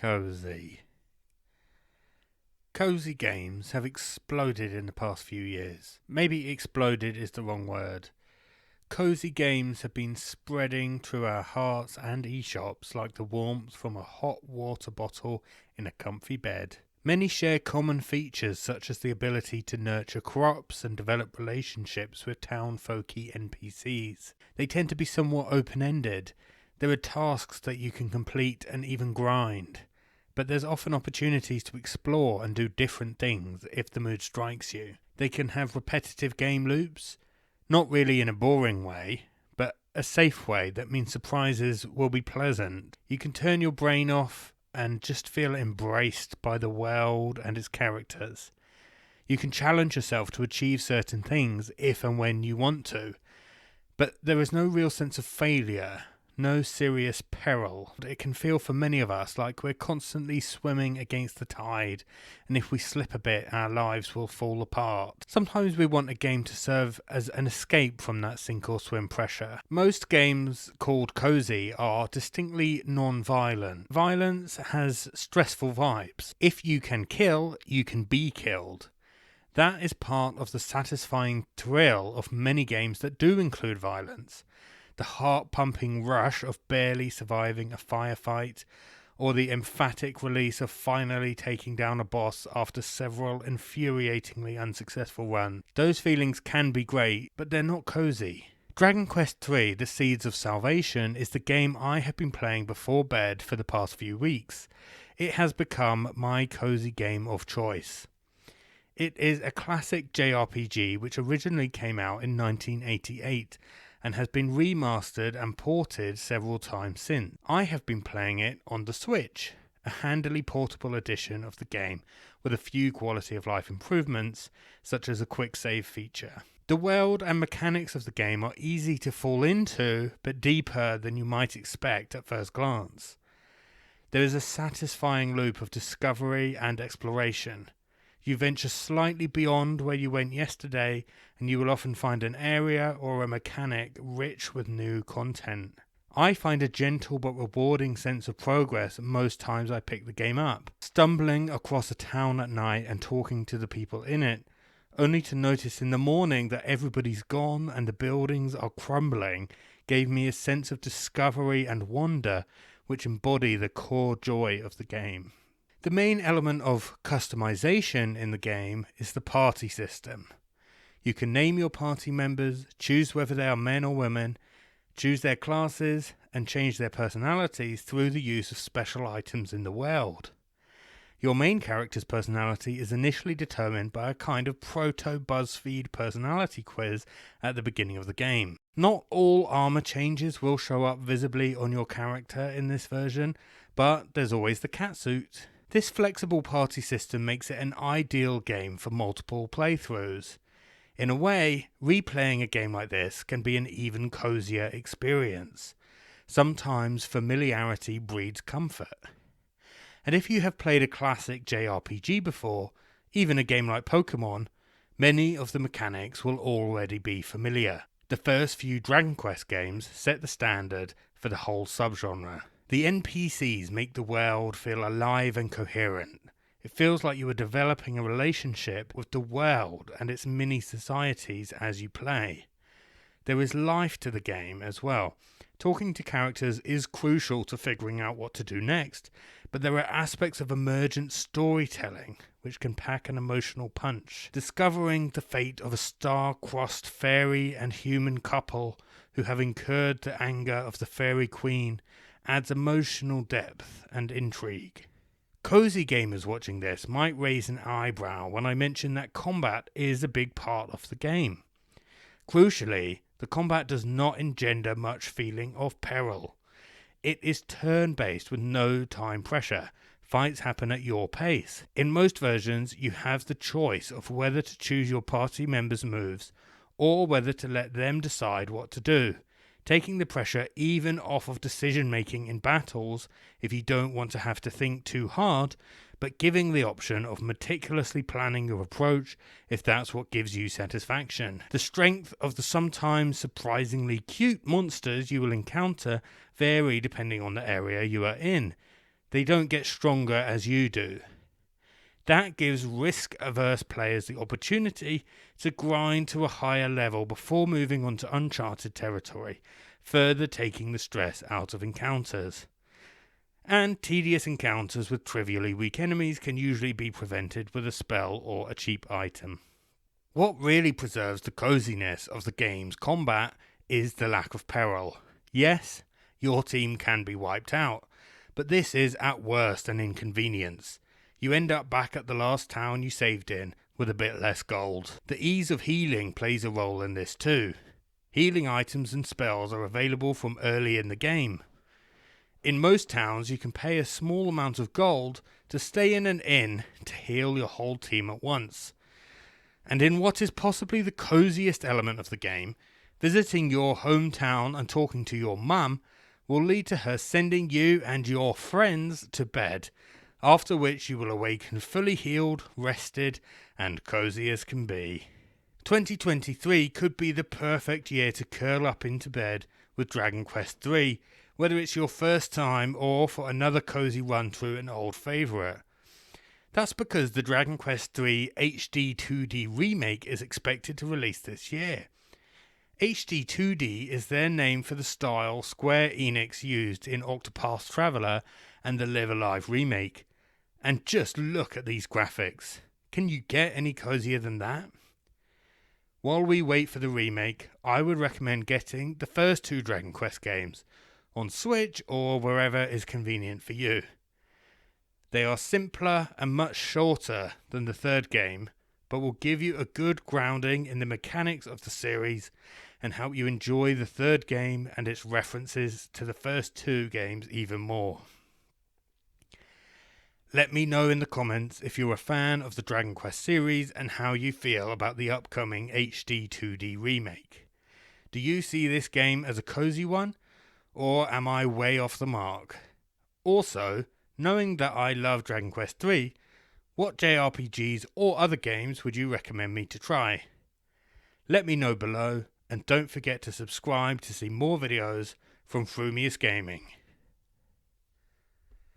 Cozy. Cozy games have exploded in the past few years. Maybe exploded is the wrong word. Cozy games have been spreading through our hearts and eShops like the warmth from a hot water bottle in a comfy bed. Many share common features such as the ability to nurture crops and develop relationships with town-folky NPCs. They tend to be somewhat open-ended. There are tasks that you can complete and even grind, but there's often opportunities to explore and do different things if the mood strikes you. They can have repetitive game loops, not really in a boring way, but a safe way that means surprises will be pleasant. You can turn your brain off and just feel embraced by the world and its characters. You can challenge yourself to achieve certain things if and when you want to, but there is no real sense of failure. No serious peril. It can feel for many of us like we're constantly swimming against the tide, and if we slip a bit, our lives will fall apart. Sometimes we want a game to serve as an escape from that sink or swim pressure. Most games called cozy are distinctly non-violent. Violence has stressful vibes. If you can kill, you can be killed. That is part of the satisfying thrill of many games that do include violence. The heart-pumping rush of barely surviving a firefight, or the emphatic release of finally taking down a boss after several infuriatingly unsuccessful runs. Those feelings can be great, but they're not cozy. Dragon Quest III: The Seeds of Salvation is the game I have been playing before bed for the past few weeks. It has become my cozy game of choice. It is a classic JRPG which originally came out in 1988, and has been remastered and ported several times since. I have been playing it on the Switch, a handily portable edition of the game with a few quality of life improvements, such as a quick save feature. The world and mechanics of the game are easy to fall into, but deeper than you might expect at first glance. There is a satisfying loop of discovery and exploration. You venture slightly beyond where you went yesterday, and you will often find an area or a mechanic rich with new content. I find a gentle but rewarding sense of progress most times I pick the game up. Stumbling across a town at night and talking to the people in it, only to notice in the morning that everybody's gone and the buildings are crumbling, gave me a sense of discovery and wonder which embody the core joy of the game. The main element of customization in the game is the party system. You can name your party members, choose whether they are men or women, choose their classes, and change their personalities through the use of special items in the world. Your main character's personality is initially determined by a kind of proto-BuzzFeed personality quiz at the beginning of the game. Not all armor changes will show up visibly on your character in this version, but there's always the catsuit. This flexible party system makes it an ideal game for multiple playthroughs. In a way, replaying a game like this can be an even cozier experience. Sometimes familiarity breeds comfort. And if you have played a classic JRPG before, even a game like Pokemon, many of the mechanics will already be familiar. The first few Dragon Quest games set the standard for the whole subgenre. The NPCs make the world feel alive and coherent. It feels like you are developing a relationship with the world and its mini-societies as you play. There is life to the game as well. Talking to characters is crucial to figuring out what to do next, but there are aspects of emergent storytelling which can pack an emotional punch. Discovering the fate of a star-crossed fairy and human couple who have incurred the anger of the fairy queen adds emotional depth and intrigue. Cozy gamers watching this might raise an eyebrow when I mention that combat is a big part of the game. Crucially, the combat does not engender much feeling of peril. It is turn-based with no time pressure. Fights happen at your pace. In most versions, you have the choice of whether to choose your party members' moves or whether to let them decide what to do, taking the pressure even off of decision-making in battles if you don't want to have to think too hard, but giving the option of meticulously planning your approach if that's what gives you satisfaction. The strength of the sometimes surprisingly cute monsters you will encounter vary depending on the area you are in. They don't get stronger as you do. That gives risk-averse players the opportunity to grind to a higher level before moving on to uncharted territory, further taking the stress out of encounters. And tedious encounters with trivially weak enemies can usually be prevented with a spell or a cheap item. What really preserves the coziness of the game's combat is the lack of peril. Yes, your team can be wiped out, but this is at worst an inconvenience. You end up back at the last town you saved in with a bit less gold. The ease of healing plays a role in this too. Healing items and spells are available from early in the game. In most towns you can pay a small amount of gold to stay in an inn to heal your whole team at once. And in what is possibly the coziest element of the game, visiting your hometown and talking to your mum will lead to her sending you and your friends to bed, after which you will awaken fully healed, rested, and cozy as can be. 2023 could be the perfect year to curl up into bed with Dragon Quest III, whether it's your first time or for another cozy run through an old favourite. That's because the Dragon Quest III HD 2D remake is expected to release this year. HD 2D is their name for the style Square Enix used in Octopath Traveler and the Live Alive remake. And just look at these graphics. Can you get any cozier than that? While we wait for the remake, I would recommend getting the first two Dragon Quest games on Switch or wherever is convenient for you. They are simpler and much shorter than the third game, but will give you a good grounding in the mechanics of the series and help you enjoy the third game and its references to the first two games even more. Let me know in the comments if you're a fan of the Dragon Quest series and how you feel about the upcoming HD 2D remake. Do you see this game as a cozy one, or am I way off the mark? Also, knowing that I love Dragon Quest III, what JRPGs or other games would you recommend me to try? Let me know below, and don't forget to subscribe to see more videos from Frumious Gaming.